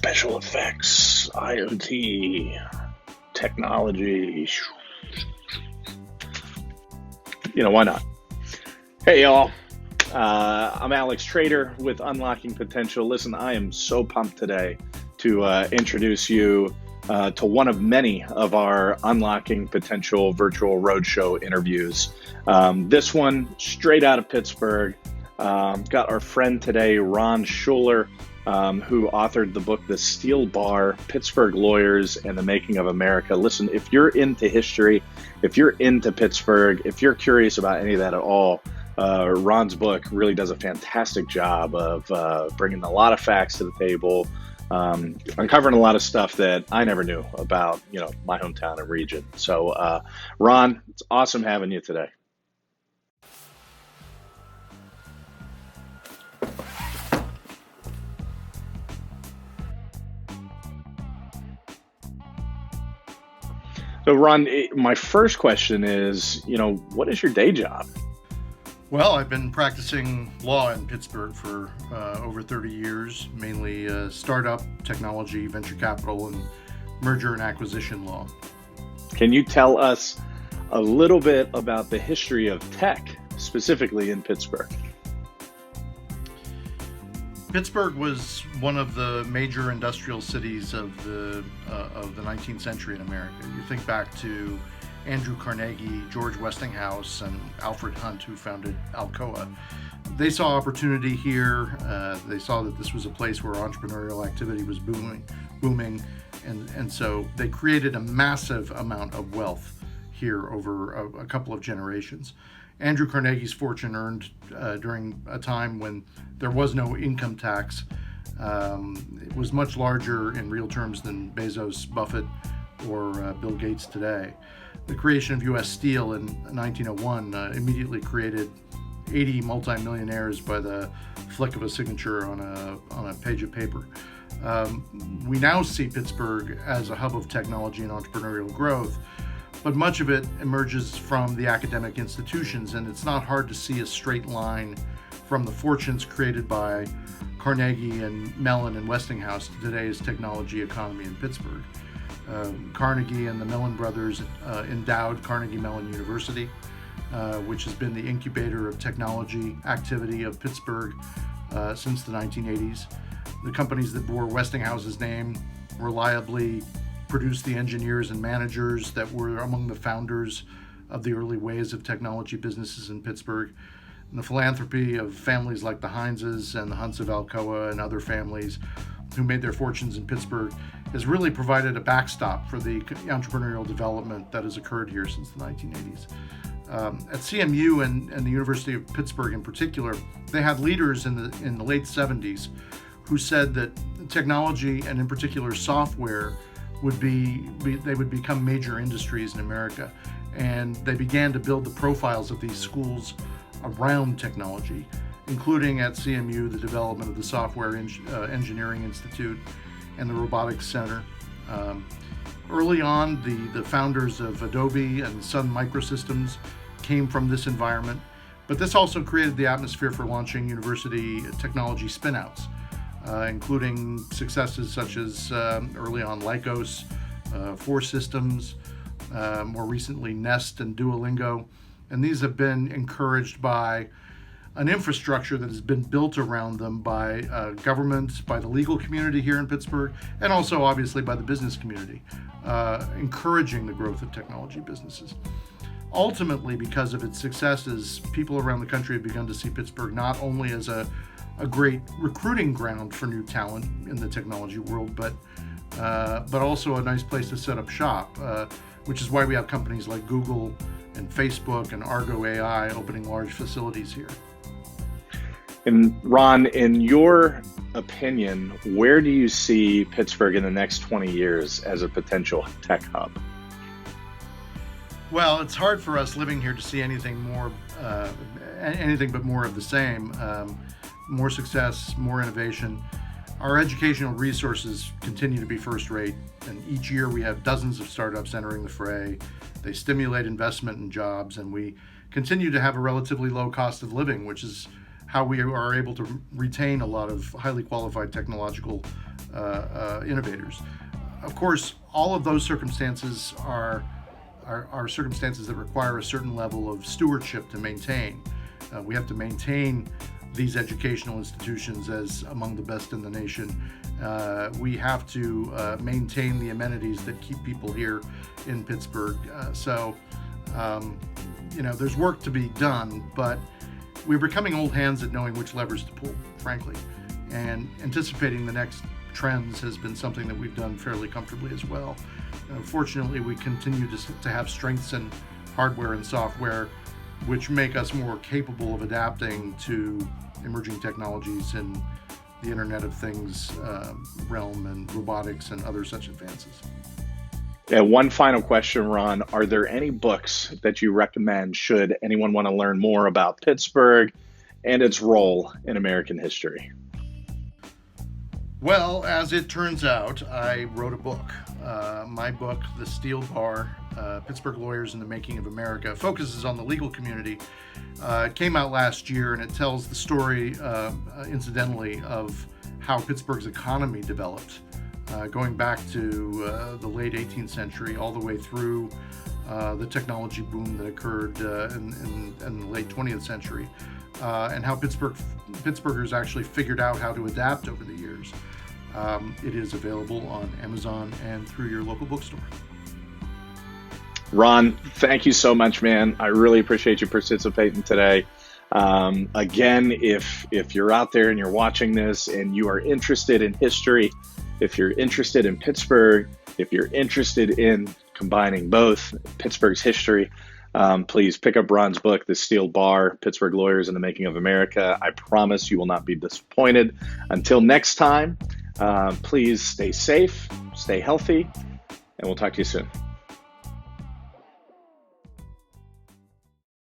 special effects, IoT, technology. Why not? Hey, y'all. I'm Alex Trader with Unlocking Potential. Listen, I am so pumped today to introduce you to one of many of our Unlocking Potential virtual roadshow interviews. This one straight out of Pittsburgh. Got our friend today, Ron Schuler, who authored the book, The Steel Bar, Pittsburgh Lawyers and the Making of America. Listen, if you're into history, if you're into Pittsburgh, if you're curious about any of that at all, Ron's book really does a fantastic job of bringing a lot of facts to the table, uncovering a lot of stuff that I never knew about, my hometown and region. So, Ron, it's awesome having you today. So, Ron, my first question is, what is your day job? Well, I've been practicing law in Pittsburgh for over 30 years, mainly startup, technology, venture capital, and merger and acquisition law. Can you tell us a little bit about the history of tech, specifically in Pittsburgh? Pittsburgh was one of the major industrial cities of the 19th century in America. You think back to Andrew Carnegie, George Westinghouse, and Alfred Hunt, who founded Alcoa. They saw opportunity here. They saw that this was a place where entrepreneurial activity was booming, and so they created a massive amount of wealth here over a couple of generations. Andrew Carnegie's fortune earned during a time when there was no income tax. It was much larger in real terms than Bezos, Buffett, or Bill Gates today. The creation of U.S. Steel in 1901 immediately created 80 multimillionaires by the flick of a signature on a page of paper. We now see Pittsburgh as a hub of technology and entrepreneurial growth, but much of it emerges from the academic institutions, and it's not hard to see a straight line from the fortunes created by Carnegie and Mellon and Westinghouse to today's technology economy in Pittsburgh. Carnegie and the Mellon brothers endowed Carnegie Mellon University, which has been the incubator of technology activity of Pittsburgh since the 1980s. The companies that bore Westinghouse's name reliably produced the engineers and managers that were among the founders of the early ways of technology businesses in Pittsburgh. And the philanthropy of families like the Hineses and the Hunts of Alcoa and other families who made their fortunes in Pittsburgh has really provided a backstop for the entrepreneurial development that has occurred here since the 1980s. At CMU and the University of Pittsburgh in particular, they had leaders in the late 70s who said that technology, and in particular software, would become major industries in America. And they began to build the profiles of these schools around technology, including at CMU the development of the Software Engineering Institute and the Robotics Center. Early on, the founders of Adobe and Sun Microsystems came from this environment, but this also created the atmosphere for launching university technology spinouts, including successes such as early on Lycos, Four Systems, more recently Nest and Duolingo. And these have been encouraged by an infrastructure that has been built around them by government, by the legal community here in Pittsburgh, and also obviously by the business community, encouraging the growth of technology businesses. Ultimately, because of its successes, people around the country have begun to see Pittsburgh not only as a great recruiting ground for new talent in the technology world, but also a nice place to set up shop, which is why we have companies like Google and Facebook and Argo AI opening large facilities here. And Ron, in your opinion, where do you see Pittsburgh in the next 20 years as a potential tech hub? Well, it's hard for us living here to see anything but more of the same. More success, more innovation. Our educational resources continue to be first rate, and each year we have dozens of startups entering the fray. They stimulate investment and jobs, and we continue to have a relatively low cost of living, which is how we are able to retain a lot of highly qualified technological innovators. Of course, all of those circumstances are circumstances that require a certain level of stewardship to maintain. We have to maintain these educational institutions as among the best in the nation. We have to maintain the amenities that keep people here in Pittsburgh. There's work to be done, but we're becoming old hands at knowing which levers to pull, frankly. And anticipating the next trends has been something that we've done fairly comfortably as well. Fortunately, we continue to have strengths in hardware and software, which make us more capable of adapting to emerging technologies in the Internet of Things realm and robotics and other such advances. Yeah, one final question, Ron. Are there any books that you recommend should anyone want to learn more about Pittsburgh and its role in American history? Well, as it turns out, I wrote a book. My book, The Steel Bar, Pittsburgh Lawyers in the Making of America, focuses on the legal community. It came out last year, and it tells the story, incidentally, of how Pittsburgh's economy developed, going back to the late 18th century all the way through the technology boom that occurred in the late 20th century, and how Pittsburghers actually figured out how to adapt over the years. It is available on Amazon and through your local bookstore. Ron, thank you so much, man. I really appreciate you participating today. Again, if you're out there and you're watching this and you are interested in history, if you're interested in Pittsburgh, if you're interested in combining both Pittsburgh's history, please pick up Ron's book, The Steel Bar, Pittsburgh Lawyers in the Making of America. I promise you will not be disappointed. Until next time, please stay safe, stay healthy, and we'll talk to you soon.